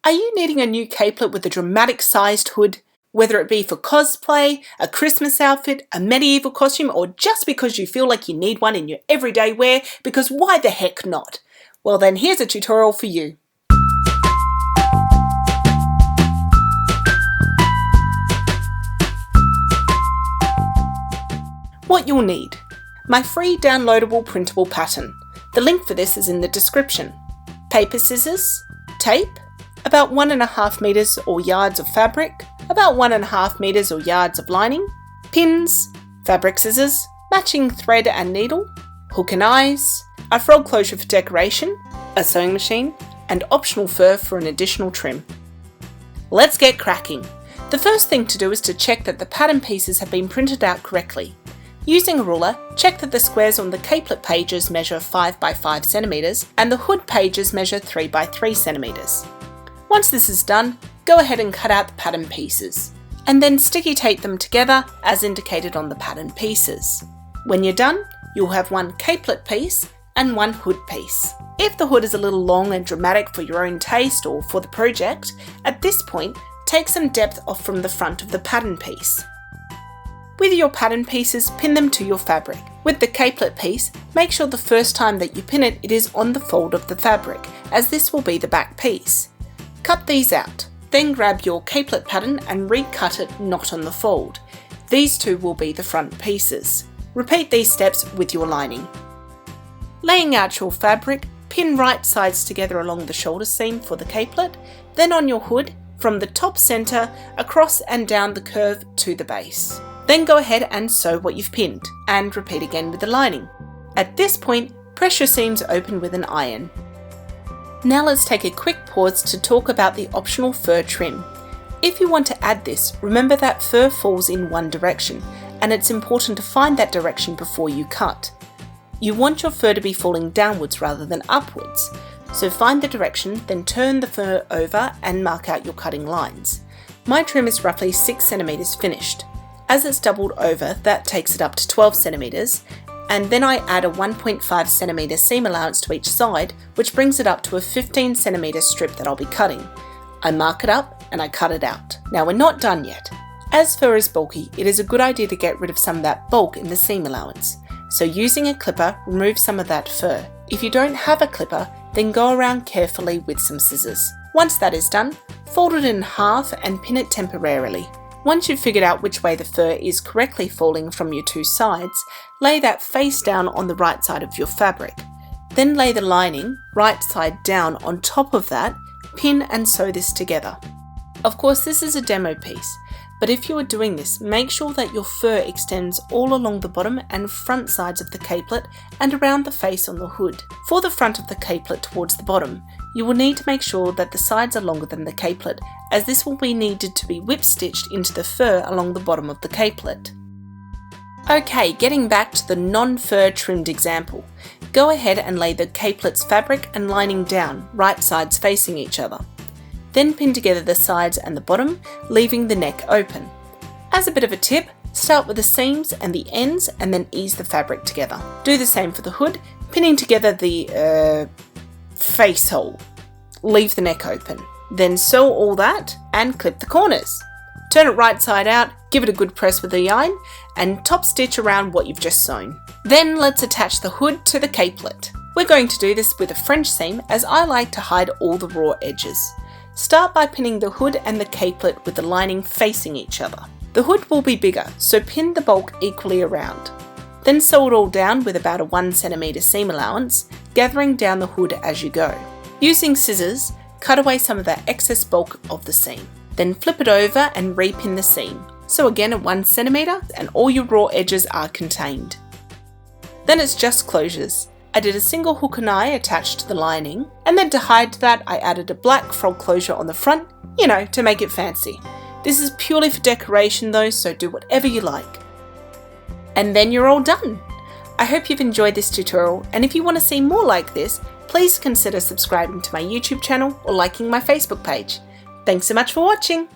Are you needing a new capelet with a dramatic sized hood? Whether it be for cosplay, a Christmas outfit, a medieval costume, or just because you feel like you need one in your everyday wear, because why the heck not? Well then, here's a tutorial for you. What you'll need: my free downloadable printable pattern. The link for this is in the description. Paper scissors, tape, about 1.5 meters or yards of fabric, about 1.5 meters or yards of lining, pins, fabric scissors, matching thread and needle, hook and eyes, a frog closure for decoration, a sewing machine, and optional fur for an additional trim. Let's get cracking. The first thing to do is to check that the pattern pieces have been printed out correctly. Using a ruler, check that the squares on the capelet pages measure 5 by 5 centimeters and the hood pages measure 3 by 3 centimeters. Once this is done, go ahead and cut out the pattern pieces, and then sticky tape them together as indicated on the pattern pieces. When you're done, you'll have one capelet piece and one hood piece. If the hood is a little long and dramatic for your own taste or for the project, at this point, take some depth off from the front of the pattern piece. With your pattern pieces, pin them to your fabric. With the capelet piece, make sure the first time that you pin it, it is on the fold of the fabric, as this will be the back piece. Cut these out. Then grab your capelet pattern and recut it not on the fold. These two will be the front pieces. Repeat these steps with your lining. Laying out your fabric, pin right sides together along the shoulder seam for the capelet, then on your hood, from the top centre, across and down the curve to the base. Then go ahead and sew what you've pinned, and repeat again with the lining. At this point, press your seams open with an iron. Now let's take a quick pause to talk about the optional fur trim. If you want to add this, remember that fur falls in one direction, and it's important to find that direction before you cut. You want your fur to be falling downwards rather than upwards, so find the direction, then turn the fur over and mark out your cutting lines. My trim is roughly 6 centimeters finished. As it's doubled over, that takes it up to 12 centimeters, and then I add a 1.5 centimeter seam allowance to each side, which brings it up to a 15 centimeter strip that I'll be cutting. I mark it up and I cut it out. Now we're not done yet. As fur is bulky, it is a good idea to get rid of some of that bulk in the seam allowance. So using a clipper, remove some of that fur. If you don't have a clipper, then go around carefully with some scissors. Once that is done, fold it in half and pin it temporarily. Once you've figured out which way the fur is correctly falling from your two sides, lay that face down on the right side of your fabric. Then lay the lining, right side down, on top of that, pin and sew this together. Of course, this is a demo piece, but if you are doing this, make sure that your fur extends all along the bottom and front sides of the capelet and around the face on the hood. For the front of the capelet towards the bottom, you will need to make sure that the sides are longer than the capelet, as this will be needed to be whip stitched into the fur along the bottom of the capelet. Okay, getting back to the non-fur trimmed example. Go ahead and lay the capelet's fabric and lining down, right sides facing each other. Then pin together the sides and the bottom, leaving the neck open. As a bit of a tip, start with the seams and the ends and then ease the fabric together. Do the same for the hood, pinning together the face hole. Leave the neck open. Then sew all that and clip the corners. Turn it right side out, give it a good press with the yarn, and top stitch around what you've just sewn. Then let's attach the hood to the capelet. We're going to do this with a French seam, as I like to hide all the raw edges. Start by pinning the hood and the capelet with the lining facing each other. The hood will be bigger, so pin the bulk equally around. Then sew it all down with about a 1 centimeter seam allowance, gathering down the hood as you go. Using scissors, cut away some of the excess bulk of the seam. Then flip it over and repin the seam. So again at 1 centimeter, and all your raw edges are contained. Then it's just closures. I did a single hook and eye attached to the lining, and then to hide that I added a black frog closure on the front, to make it fancy. This is purely for decoration though, so do whatever you like. And then you're all done. I hope you've enjoyed this tutorial, and if you want to see more like this, please consider subscribing to my YouTube channel or liking my Facebook page. Thanks so much for watching.